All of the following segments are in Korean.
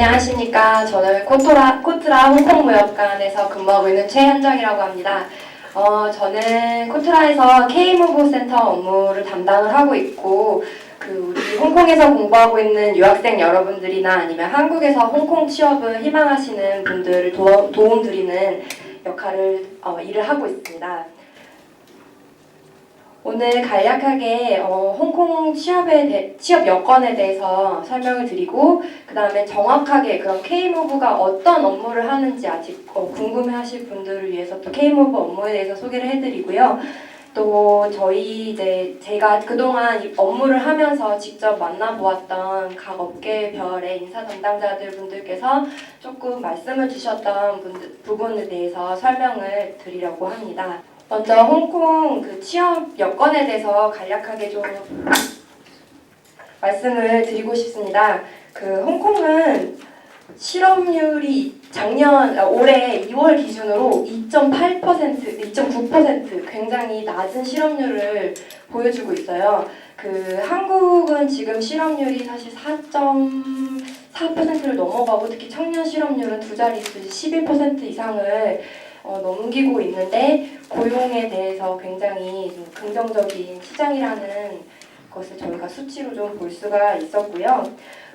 안녕하십니까. 저는 코트라 홍콩무역관에서 근무하고 있는 최현정이라고 합니다. 저는 코트라에서 K무브 센터 업무를 담당을 하고 있고, 우리 홍콩에서 공부하고 있는 유학생 여러분들이나 아니면 한국에서 홍콩 취업을 희망하시는 분들을 도움드리는 일을 하고 있습니다. 오늘 간략하게 홍콩 취업 여건에 대해서 설명을 드리고, 그 다음에 정확하게 그럼 K무브가 어떤 업무를 하는지 아직 궁금해하실 분들을 위해서 또 K무브 업무에 대해서 소개를 해드리고요. 또 제가 그동안 업무를 하면서 직접 만나보았던 각 업계별의 인사 담당자들 분들께서 조금 말씀을 주셨던 부분에 대해서 설명을 드리려고 합니다. 먼저 홍콩 취업 여건에 대해서 간략하게 좀 말씀을 드리고 싶습니다. 홍콩은 실업률이 올해 2월 기준으로 2.8%, 2.9% 굉장히 낮은 실업률을 보여주고 있어요. 한국은 지금 실업률이 사실 4.4%를 넘어가고, 특히 청년 실업률은 두 자릿수 11% 이상을 넘기고 있는데, 고용에 대해서 굉장히 좀 긍정적인 시장이라는 것을 저희가 수치로 좀 볼 수가 있었고요.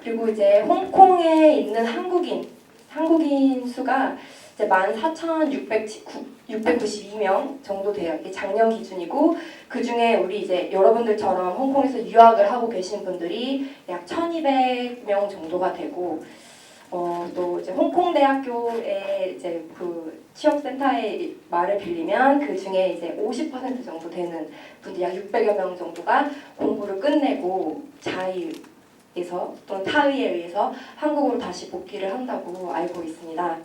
그리고 이제 홍콩에 있는 한국인 수가 이제 14,692명 정도 돼요. 이게 작년 기준이고, 그 중에 우리 이제 여러분들처럼 홍콩에서 유학을 하고 계신 분들이 약 1,200명 정도가 되고, 또 이제 홍콩대학교의 이제 취업센터의 말을 빌리면 그 중에 이제 50% 정도 되는 분들, 약 600여 명 정도가 공부를 끝내고 자의에서 또는 타의에 의해서 한국으로 다시 복귀를 한다고 알고 있습니다.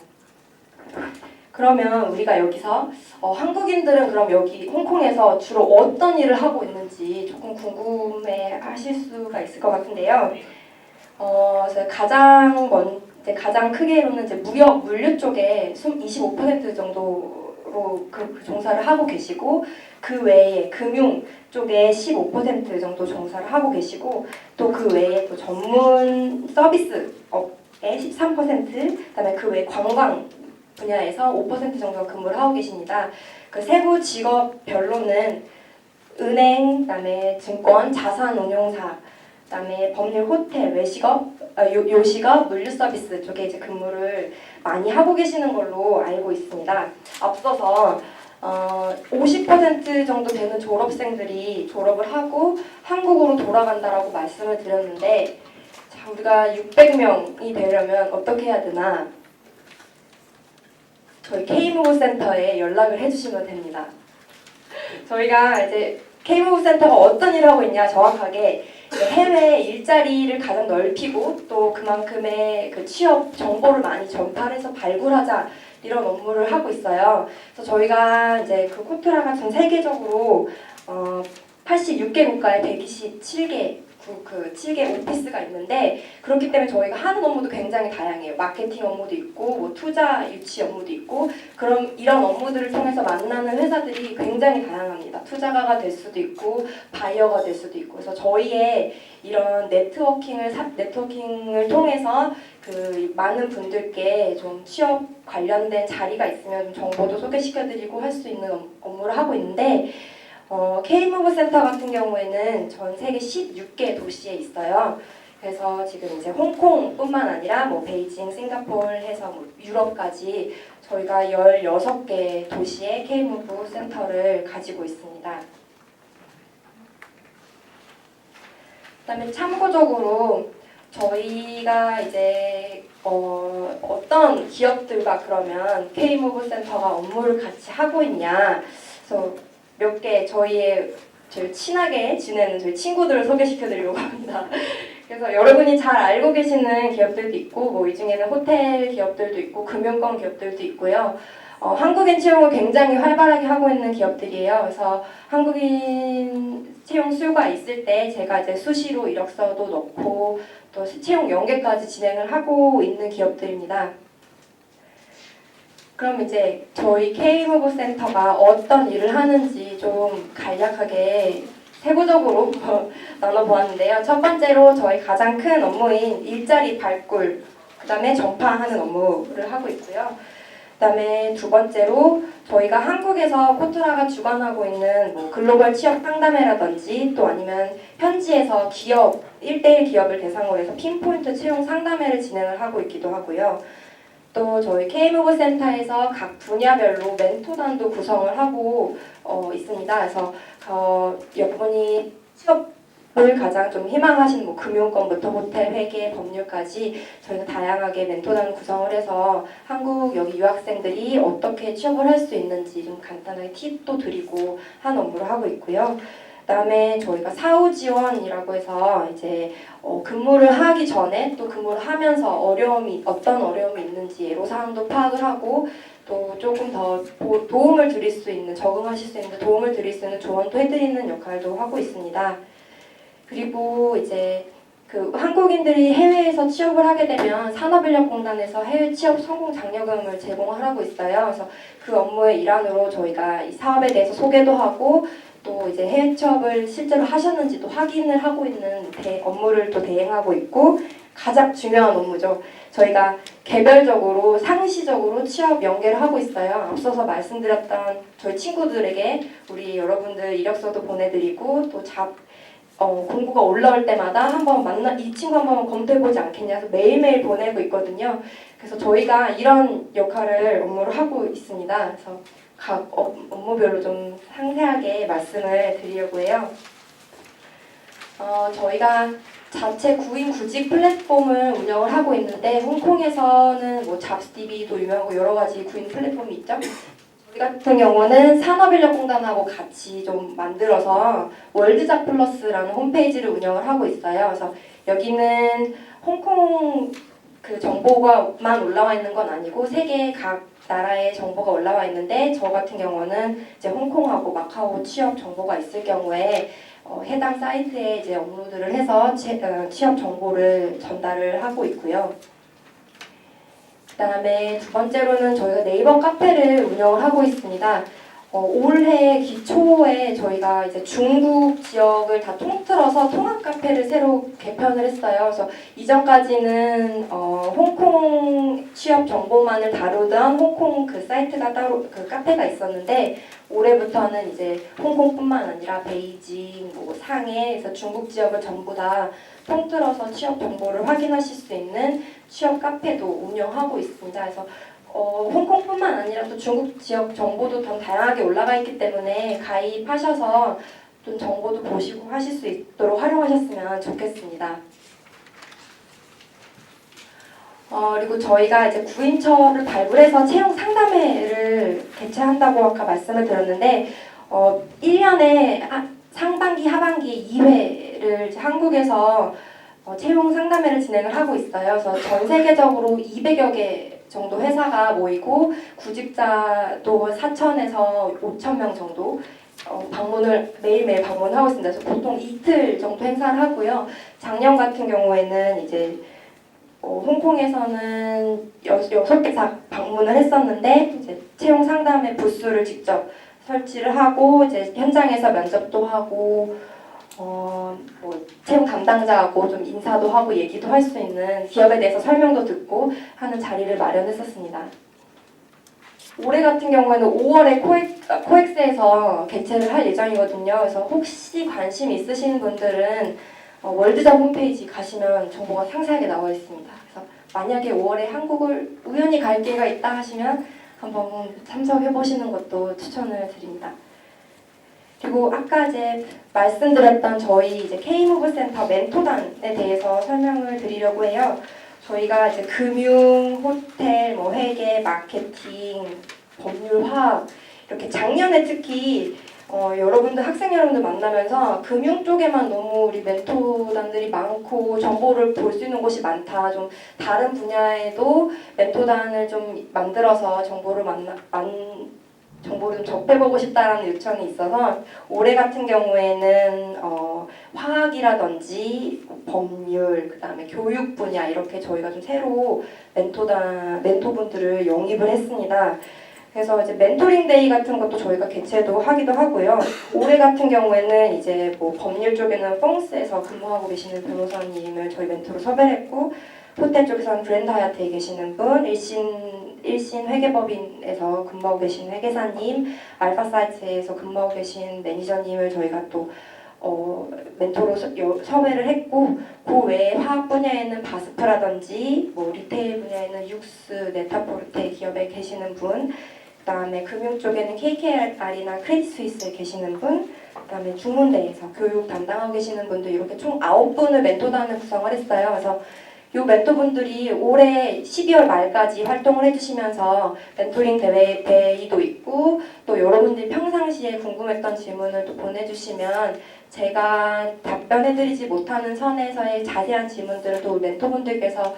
그러면 우리가 여기서 한국인들은 그럼 여기 홍콩에서 주로 어떤 일을 하고 있는지 조금 궁금해 하실 수가 있을 것 같은데요. 가장 크게로는 이제 물류 쪽에 25% 정도로 종사를 하고 계시고, 그 외에 금융 쪽에 15% 정도 종사를 하고 계시고, 또 그 외에 또 전문 서비스 업에 13%, 그다음에 그 외에 관광 분야에서 5% 정도 근무를 하고 계십니다. 세부 직업별로는 은행, 그다음에 증권, 자산운용사, 그다음에 법률, 호텔, 요식업, 물류 서비스 쪽에 이제 근무를 많이 하고 계시는 걸로 알고 있습니다. 앞서서 50% 정도 되는 졸업생들이 졸업을 하고 한국으로 돌아간다라고 말씀을 드렸는데, 우리가 600명이 되려면 어떻게 해야 되나? 저희 K무브 센터에 연락을 해주시면 됩니다. 저희가 이제 K무브 센터가 어떤 일을 하고 있냐, 정확하게 해외 일자리를 가장 넓히고, 또 그만큼의 취업 정보를 많이 전파해서 발굴하자, 이런 업무를 하고 있어요. 그래서 저희가 이제 코트라가 전 세계적으로 86개 국가에 127개 7개 오피스가 있는데, 그렇기 때문에 저희가 하는 업무도 굉장히 다양해요. 마케팅 업무도 있고, 투자 유치 업무도 있고, 그럼 이런 업무들을 통해서 만나는 회사들이 굉장히 다양합니다. 투자가가 될 수도 있고, 바이어가 될 수도 있고. 그래서 저희의 이런 네트워킹을 통해서 많은 분들께 좀 취업 관련된 자리가 있으면 정보도 소개시켜드리고 할 수 있는 업무를 하고 있는데, K무브 센터 같은 경우에는 전 세계 16개 도시에 있어요. 그래서 지금 이제 홍콩뿐만 아니라 베이징, 싱가포르 해서 유럽까지 저희가 16개 도시에 K무브 센터를 가지고 있습니다. 그다음에 참고적으로 저희가 이제 어떤 기업들과 그러면 K무브 센터가 업무를 같이 하고 있냐, 그래서 몇 개 저희 친하게 지내는 저희 친구들을 소개시켜드리려고 합니다. 그래서 여러분이 잘 알고 계시는 기업들도 있고, 이 중에는 호텔 기업들도 있고, 금융권 기업들도 있고요. 한국인 채용을 굉장히 활발하게 하고 있는 기업들이에요. 그래서 한국인 채용 수요가 있을 때 제가 이제 수시로 이력서도 넣고 또 채용 연계까지 진행을 하고 있는 기업들입니다. 그럼 이제 저희 K무브 센터가 어떤 일을 하는지 좀 간략하게 세부적으로 나눠보았는데요. 첫 번째로 저희 가장 큰 업무인 일자리 발굴 그다음에 전파하는 업무를 하고 있고요. 그다음에 두 번째로 저희가 한국에서 코트라가 주관하고 있는 뭐 글로벌 취업 상담회라든지 또 아니면 현지에서 기업 1대1 기업을 대상으로 해서 핀포인트 채용 상담회를 진행을 하고 있기도 하고요. 또 저희 K무브 센터에서 각 분야별로 멘토단도 구성을 하고 있습니다. 그래서 여러분이 취업을 가장 좀 희망하시는 뭐 금융권부터 호텔, 회계, 법률까지 저희가 다양하게 멘토단 구성을 해서 한국 여기 유학생들이 어떻게 취업을 할 수 있는지 좀 간단하게 팁도 드리고 한 업무를 하고 있고요. 그다음에 저희가 사후 지원이라고 해서 이제 근무를 하기 전에 또 근무를 하면서 어떤 어려움이 있는지 애로사항도 파악을 하고 또 조금 더 도움을 드릴 수 있는 적응하실 수 있는 도움을 드릴 수 있는 조언도 해드리는 역할도 하고 있습니다. 그리고 이제 그 한국인들이 해외에서 취업을 하게 되면 산업인력공단에서 해외 취업 성공 장려금을 제공하고 있어요. 그래서 그 업무의 일환으로 저희가 이 사업에 대해서 소개도 하고 또 이제 해외 취업을 실제로 하셨는지도 확인을 하고 있는 업무를 또 대행하고 있고 가장 중요한 업무죠. 저희가 개별적으로 상시적으로 취업 연계를 하고 있어요. 앞서서 말씀드렸던 저희 친구들에게 우리 여러분들 이력서도 보내드리고 또 공고가 올라올 때마다 한번 이 친구 한번 검토해보지 않겠냐 해서 매일매일 보내고 있거든요. 그래서 저희가 이런 업무를 하고 있습니다. 그래서 각 업무별로 좀 상세하게 말씀을 드리려고 해요. 저희가 자체 구인 구직 플랫폼을 운영을 하고 있는데 홍콩에서는 뭐 잡스디비도 유명하고 여러 가지 구인 플랫폼이 있죠. 저희 같은 경우는 산업인력공단하고 같이 좀 만들어서 월드잡플러스라는 홈페이지를 운영을 하고 있어요. 그래서 여기는 홍콩 그 정보가만 올라와 있는 건 아니고 세계 각 나라의 정보가 올라와 있는데 저 같은 경우는 이제 홍콩하고 마카오 취업 정보가 있을 경우에 해당 사이트에 이제 업로드를 해서 취업 정보를 전달을 하고 있고요. 그다음에 두 번째로는 저희가 네이버 카페를 운영을 하고 있습니다. 올해 기초에 저희가 이제 중국 지역을 다 통틀어서 통합 카페를 새로 개편을 했어요. 그래서 이전까지는 홍콩 취업 정보만을 다루던 홍콩 그 사이트가 따로 그 카페가 있었는데 올해부터는 이제 홍콩뿐만 아니라 베이징, 뭐 상해에서 중국 지역을 전부 다 통틀어서 취업 정보를 확인하실 수 있는 취업 카페도 운영하고 있습니다. 그래서 홍콩뿐만 아니라 또 중국 지역 정보도 더 다양하게 올라가 있기 때문에 가입하셔서 좀 정보도 보시고 하실 수 있도록 활용하셨으면 좋겠습니다. 그리고 저희가 이제 구인처를 발굴해서 채용 상담회를 개최한다고 아까 말씀을 드렸는데 1년에 상반기, 하반기 2회를 한국에서 채용 상담회를 진행을 하고 있어요. 그래서 전 세계적으로 200여 개 정도 회사가 모이고 구직자도 4천에서 5천 명 정도 방문을 매일매일 방문하고 있습니다. 그래서 보통 이틀 정도 행사를 하고요. 작년 같은 경우에는 이제 홍콩에서는 6개 방문을 했었는데 이제 채용 상담회 부스를 직접 설치를 하고 이제 현장에서 면접도 하고 뭐 채용 담당자하고 좀 인사도 하고 얘기도 할 수 있는 기업에 대해서 설명도 듣고 하는 자리를 마련했었습니다. 올해 같은 경우에는 5월에 코엑스에서 개최를 할 예정이거든요. 그래서 혹시 관심 있으신 분들은 월드잡 홈페이지 가시면 정보가 상세하게 나와 있습니다. 그래서 만약에 5월에 한국을 우연히 갈 기회가 있다 하시면 한번 참석해 보시는 것도 추천을 드립니다. 그리고 아까 이제 말씀드렸던 저희 이제 K무브 센터 멘토단에 대해서 설명을 드리려고 해요. 저희가 이제 금융, 호텔, 뭐 회계, 마케팅, 법률, 화학 이렇게 작년에 특히 학생 여러분들 만나면서 금융 쪽에만 너무 우리 멘토단들이 많고 정보를 볼 수 있는 곳이 많다. 좀 다른 분야에도 멘토단을 좀 만들어서 정보를 좀 접해보고 싶다라는 요청이 있어서 올해 같은 경우에는 화학이라든지 법률, 그다음에 교육 분야 이렇게 저희가 좀 새로 멘토분들을 영입을 했습니다. 그래서 이제 멘토링 데이 같은 것도 저희가 개최도 하기도 하고요. 올해 같은 경우에는 이제 뭐 법률 쪽에는 펑스에서 근무하고 계시는 변호사님을 저희 멘토로 섭외했고 호텔 쪽에서는 그랜드 하얏트에 계시는 분, 일신 회계법인에서 근무하고 계신 회계사님, 알파사이트에서 근무하고 계신 매니저님을 저희가 또 멘토로 섭외를 했고, 그 외에 화학 분야에는 바스프라든지 뭐 리테일 분야에는 육스, 네타포르테 기업에 계시는 분, 그다음에 금융 쪽에는 KKR이나 크레딧 스위스에 계시는 분, 그다음에 중문대에서 교육 담당하고 계시는 분들, 이렇게 총 9분을 멘토단을 구성을 했어요. 그래서 이 멘토분들이 올해 12월 말까지 활동을 해주시면서 멘토링 대회도 있고, 또 여러분들이 평상시에 궁금했던 질문을 또 보내주시면 제가 답변해드리지 못하는 선에서의 자세한 질문들을 또 멘토분들께서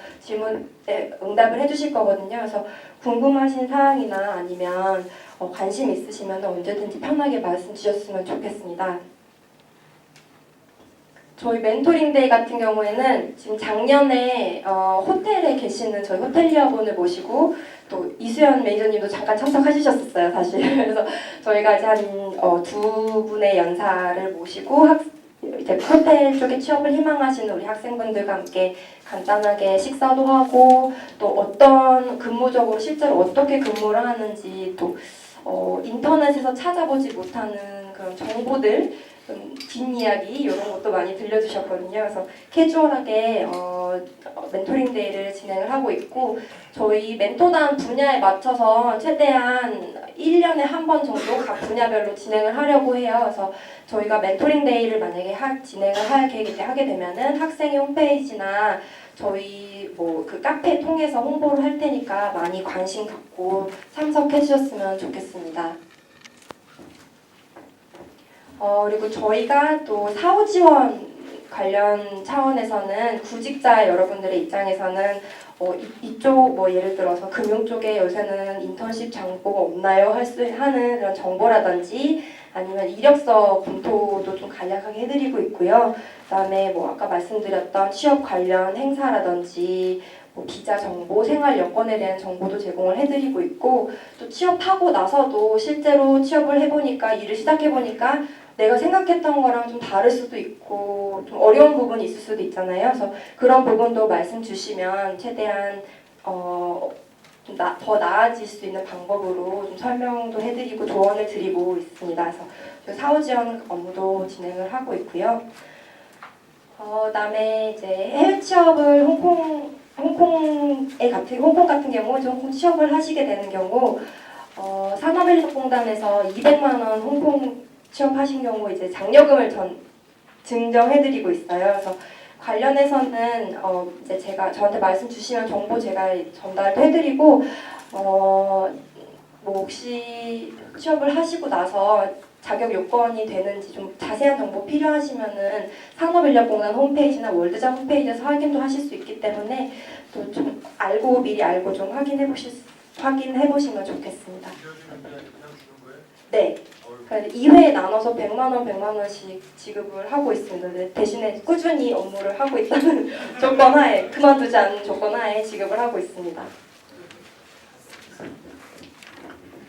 응답을 해주실 거거든요. 그래서 궁금하신 사항이나 아니면 관심 있으시면 언제든지 편하게 말씀 주셨으면 좋겠습니다. 저희 멘토링데이 같은 경우에는 지금 작년에 호텔에 계시는 저희 호텔리어분을 모시고 또 이수연 매니저님도 잠깐 참석하셨었어요, 사실. 그래서 저희가 이제 한 두 분의 연사를 모시고 이제 호텔 쪽에 취업을 희망하시는 우리 학생분들과 함께 간단하게 식사도 하고, 또 어떤 근무적으로 실제로 어떻게 근무를 하는지, 또 인터넷에서 찾아보지 못하는 그런 정보들, 뒷이야기 이런 것도 많이 들려주셨거든요. 그래서 캐주얼하게 멘토링 데이를 진행을 하고 있고, 저희 멘토단 분야에 맞춰서 최대한 1년에 한 번 정도 각 분야별로 진행을 하려고 해요. 그래서 저희가 멘토링 데이를 만약에 진행을 하게 되면은 학생의 홈페이지나 저희 뭐 그 카페 통해서 홍보를 할 테니까 많이 관심 갖고 참석해 주셨으면 좋겠습니다. 그리고 저희가 또 사후 지원 관련 차원에서는 구직자 여러분들의 입장에서는 이쪽 뭐 예를 들어서 금융 쪽에 요새는 인턴십 정보가 없나요? 하는 그런 정보라든지, 아니면 이력서 검토도 좀 간략하게 해드리고 있고요. 그다음에 뭐 아까 말씀드렸던 취업 관련 행사라든지 뭐 비자 정보, 생활 여건에 대한 정보도 제공을 해드리고 있고, 또 취업하고 나서도 실제로 취업을 해보니까, 일을 시작해보니까 내가 생각했던 거랑 좀 다를 수도 있고 좀 어려운 부분이 있을 수도 있잖아요. 그래서 그런 부분도 말씀 주시면 최대한 더 나아질 수 있는 방법으로 좀 설명도 해드리고 조언을 드리고 있습니다. 그래서 사후 지원 업무도 진행을 하고 있고요. 그다음에 이제 해외 취업을 홍콩 같은 경우 홍콩 취업을 하시게 되는 경우 산업인력공단에서 200만 원 홍콩 취업하신 경우 이제 장려금을 증정해드리고 있어요. 그래서 관련해서는 이제 저한테 말씀 주시면 정보 제가 전달도 해드리고, 뭐 혹시 취업을 하시고 나서 자격 요건이 되는지 좀 자세한 정보 필요하시면은 산업인력공단 홈페이지나 월드잡 홈페이지에서 확인도 하실 수 있기 때문에 또 좀 미리 알고 좀 확인해 보시면 좋겠습니다. 네. 2회에 나눠서 100만 원씩 지급을 하고 있습니다. 대신에 꾸준히 업무를 하고 있다는 조건 하에, 그만두지 않는 조건 하에 지급을 하고 있습니다.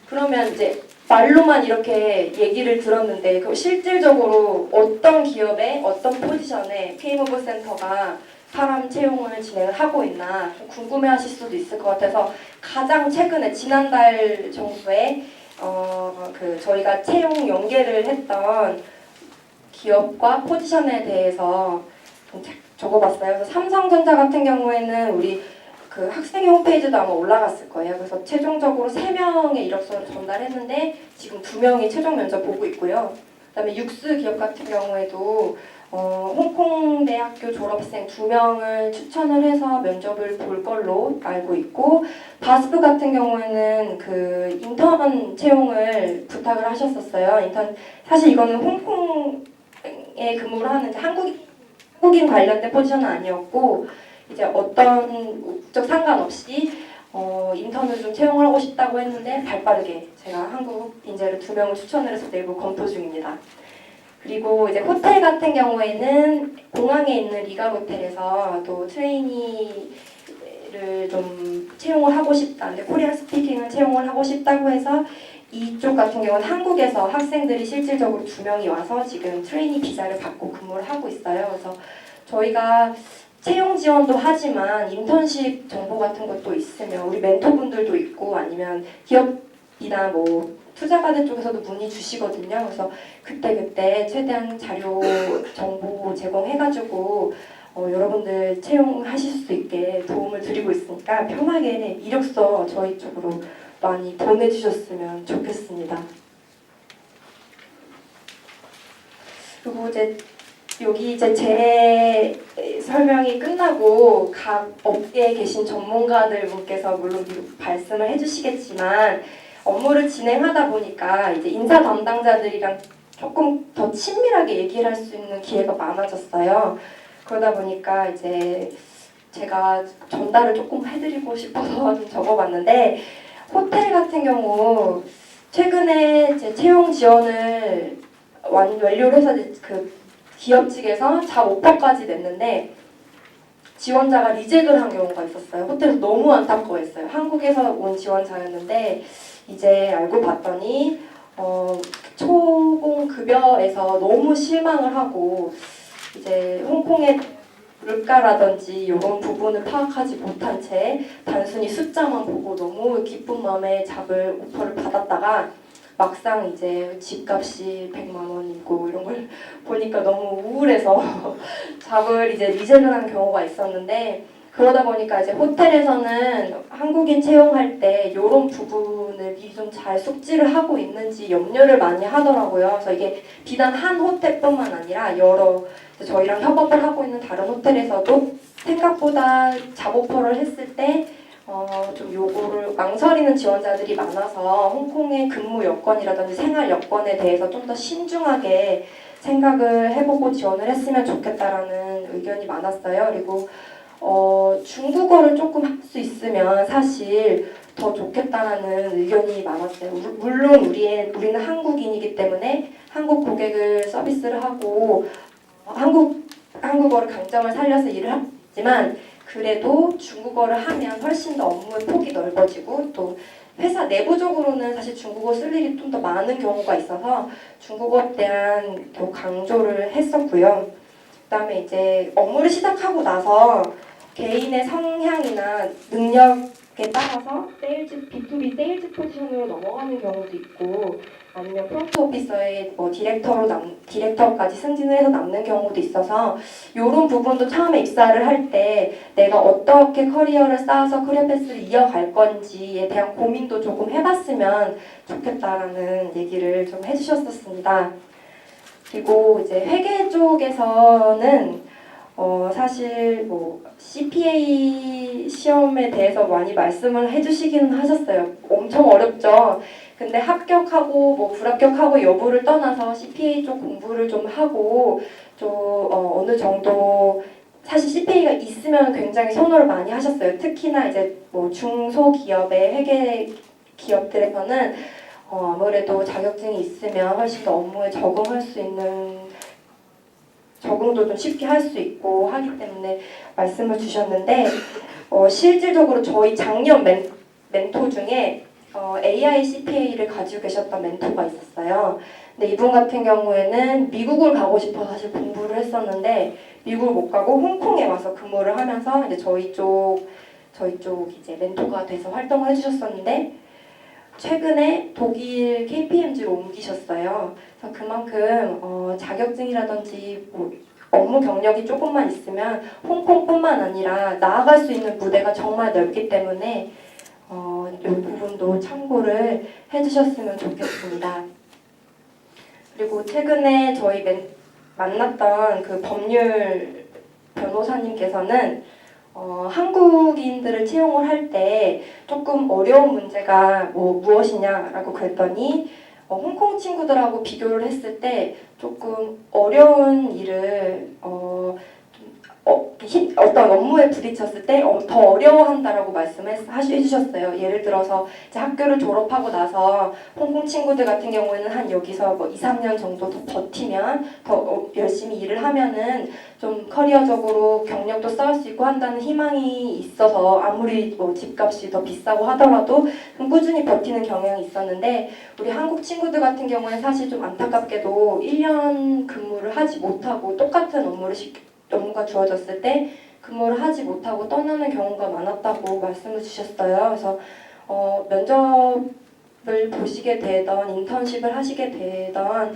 그러면 이제 말로만 이렇게 얘기를 들었는데, 그 실질적으로 어떤 기업에 어떤 포지션에 K무브 센터가 사람 채용을 진행을 하고 있나 좀 궁금해하실 수도 있을 것 같아서, 가장 최근에 지난달 정도에 저희가 채용 연계를 했던 기업과 포지션에 대해서 좀 적어봤어요. 그래서 삼성전자 같은 경우에는 우리 그 학생의 홈페이지도 아마 올라갔을 거예요. 그래서 최종적으로 3명의 이력서를 전달했는데 지금 2명이 최종 면접 보고 있고요. 그다음에 육스 기업 같은 경우에도 홍콩 대학교 졸업생 2명을 추천을 해서 면접을 볼 걸로 알고 있고, 바스프 같은 경우에는 그 인턴 채용을 부탁을 하셨었어요. 사실 이거는 홍콩에 근무를 하는데 한국인 관련된 포지션은 아니었고, 이제 어떤 국적 상관없이 인턴을 좀 채용을 하고 싶다고 했는데 발빠르게 제가 한국 인재를 2명을 추천을 해서 내부 검토 중입니다. 그리고 이제 호텔 같은 경우에는 공항에 있는 리갈 호텔에서 또 트레이니를 좀 채용을 하고 싶다, 근데 코리안 스피킹을 채용을 하고 싶다고 해서 이쪽 같은 경우는 한국에서 학생들이 실질적으로 2명이 와서 지금 트레이니 비자를 받고 근무를 하고 있어요. 그래서 저희가 채용 지원도 하지만 인턴십 정보 같은 것도 있으면 우리 멘토분들도 있고 아니면 기업이나 뭐 투자가들 쪽에서도 문의 주시거든요. 그래서 그때그때 최대한 자료 정보 제공해가지고 여러분들 채용하실 수 있게 도움을 드리고 있으니까 편하게 이력서 저희 쪽으로 많이 보내주셨으면 좋겠습니다. 그리고 이제 여기 이제 제 설명이 끝나고 각 업계에 계신 전문가들 분께서 물론 말씀을 해주시겠지만 업무를 진행하다 보니까 이제 인사 담당자들이랑 조금 더 친밀하게 얘기를 할 수 있는 기회가 많아졌어요. 그러다 보니까 이제 제가 전달을 조금 해드리고 싶어서 좀 적어봤는데 호텔 같은 경우 최근에 제 채용 지원을 완료를 해서 그 기업 측에서 잡 오퍼까지 냈는데 지원자가 리젝을 한 경우가 있었어요. 호텔에서 너무 안타까워했어요. 한국에서 온 지원자였는데 이제 알고 봤더니 초봉 급여에서 너무 실망을 하고 이제 홍콩의 물가라든지 이런 부분을 파악하지 못한 채 단순히 숫자만 보고 너무 기쁜 마음에 잡을 오퍼를 받았다가 막상 이제 집값이 100만 원이고 이런 걸 보니까 너무 우울해서 잡을 이제 리젝을 한 경우가 있었는데 그러다 보니까 이제 호텔에서는 한국인 채용할 때 이런 부분을 미리 좀 잘 숙지를 하고 있는지 염려를 많이 하더라고요. 그래서 이게 비단 한 호텔뿐만 아니라 여러 저희랑 협업을 하고 있는 다른 호텔에서도 생각보다 잡오퍼를 했을 때 좀 요거를 망설이는 지원자들이 많아서 홍콩의 근무 여건이라든지 생활 여건에 대해서 좀 더 신중하게 생각을 해보고 지원을 했으면 좋겠다라는 의견이 많았어요. 그리고 중국어를 조금 할 수 있으면 사실 더 좋겠다라는 의견이 많았어요. 물론 우리는 한국인이기 때문에 한국 고객을 서비스를 하고 한국어를 강점을 살려서 일을 하지만 그래도 중국어를 하면 훨씬 더 업무의 폭이 넓어지고 또 회사 내부적으로는 사실 중국어 쓸 일이 좀 더 많은 경우가 있어서 중국어에 대한 강조를 했었고요. 그다음에 이제 업무를 시작하고 나서 개인의 성향이나 능력에 따라서 B2B 세일즈 포지션으로 넘어가는 경우도 있고 아니면 프론트 오피서의 디렉터까지 승진을 해서 남는 경우도 있어서 이런 부분도 처음에 입사를 할 때 내가 어떻게 커리어를 쌓아서 커리어 패스를 이어갈 건지에 대한 고민도 조금 해봤으면 좋겠다라는 얘기를 좀 해주셨었습니다. 그리고 이제 회계 쪽에서는 사실 뭐 CPA 시험에 대해서 많이 말씀을 해주시기는 하셨어요. 엄청 어렵죠. 근데 합격하고 뭐 불합격하고 여부를 떠나서 CPA 쪽 공부를 좀 하고 좀 어느 정도 사실 CPA가 있으면 굉장히 선호를 많이 하셨어요. 특히나 이제 뭐 중소기업의 회계 기업들에서는 아무래도 자격증이 있으면 훨씬 더 업무에 적응할 수 있는 적응도 좀 쉽게 할 수 있고 하기 때문에 말씀을 주셨는데 실질적으로 저희 작년 멘토 중에 AI CPA를 가지고 계셨던 멘토가 있었어요. 근데 이분 같은 경우에는 미국을 가고 싶어서 사실 공부를 했었는데 미국을 못 가고 홍콩에 와서 근무를 하면서 이제 저희 쪽 이제 멘토가 돼서 활동을 해주셨었는데 최근에 독일 KPMG로 옮기셨어요. 그래서 그만큼 자격증이라든지 뭐 업무 경력이 조금만 있으면 홍콩뿐만 아니라 나아갈 수 있는 무대가 정말 넓기 때문에 이 부분도 참고를 해주셨으면 좋겠습니다. 그리고 최근에 저희 만났던 그 법률 변호사님께서는 한국인들을 채용을 할 때 조금 어려운 문제가 무엇이냐라고 그랬더니 홍콩 친구들하고 비교를 했을 때 조금 어려운 일을 어떤 업무에 부딪혔을 때 더 어려워한다라고 말씀해주셨어요. 예를 들어서 이제 학교를 졸업하고 나서 홍콩 친구들 같은 경우에는 한 여기서 뭐 2, 3년 정도 더 버티면 더 열심히 일을 하면은 좀 커리어적으로 경력도 쌓을 수 있고 한다는 희망이 있어서 아무리 뭐 집값이 더 비싸고 하더라도 좀 꾸준히 버티는 경향이 있었는데 우리 한국 친구들 같은 경우에는 사실 좀 안타깝게도 1년 근무를 하지 못하고 똑같은 업무가 주어졌을 때 근무를 하지 못하고 떠나는 경우가 많았다고 말씀을 주셨어요. 그래서 면접을 보시게 되던 인턴십을 하시게 되던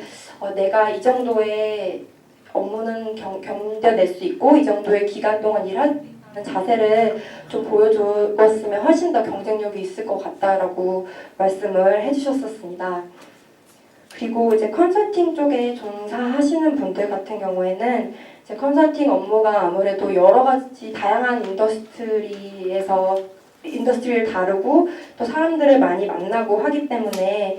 내가 이 정도의 업무는 견뎌낼 수 있고 이 정도의 기간 동안 일하는 자세를 좀 보여주었으면 훨씬 더 경쟁력이 있을 것 같다라고 말씀을 해주셨었습니다. 그리고 이제 컨설팅 쪽에 종사하시는 분들 같은 경우에는 이제 컨설팅 업무가 아무래도 여러 가지 다양한 인더스트리를 다루고 또 사람들을 많이 만나고 하기 때문에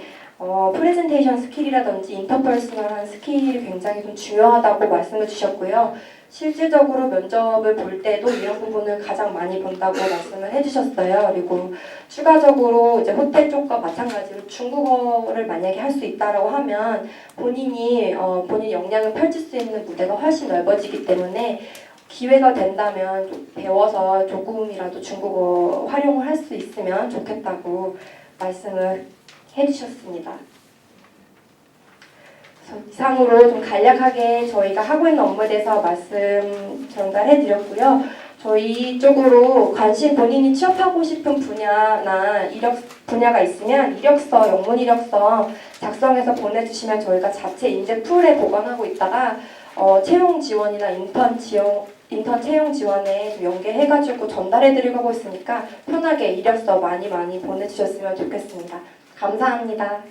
프레젠테이션 스킬이라든지 인터퍼스널한 스킬이 굉장히 좀 중요하다고 말씀을 주셨고요. 실질적으로 면접을 볼 때도 이런 부분을 가장 많이 본다고 말씀을 해주셨어요. 그리고 추가적으로 이제 호텔 쪽과 마찬가지로 중국어를 만약에 할 수 있다라고 하면 본인 역량을 펼칠 수 있는 무대가 훨씬 넓어지기 때문에 기회가 된다면 좀 배워서 조금이라도 중국어 활용을 할 수 있으면 좋겠다고 말씀을 해주셨습니다. 이상으로 좀 간략하게 저희가 하고 있는 업무에 대해서 말씀 전달해드렸고요. 저희 쪽으로 본인이 취업하고 싶은 분야나 분야가 있으면 영문 이력서 작성해서 보내주시면 저희가 자체 인재 풀에 보관하고 있다가 채용 지원이나 인턴 채용 지원에 좀 연계해가지고 전달해드리고 하고 있으니까 편하게 이력서 많이 보내주셨으면 좋겠습니다. 감사합니다.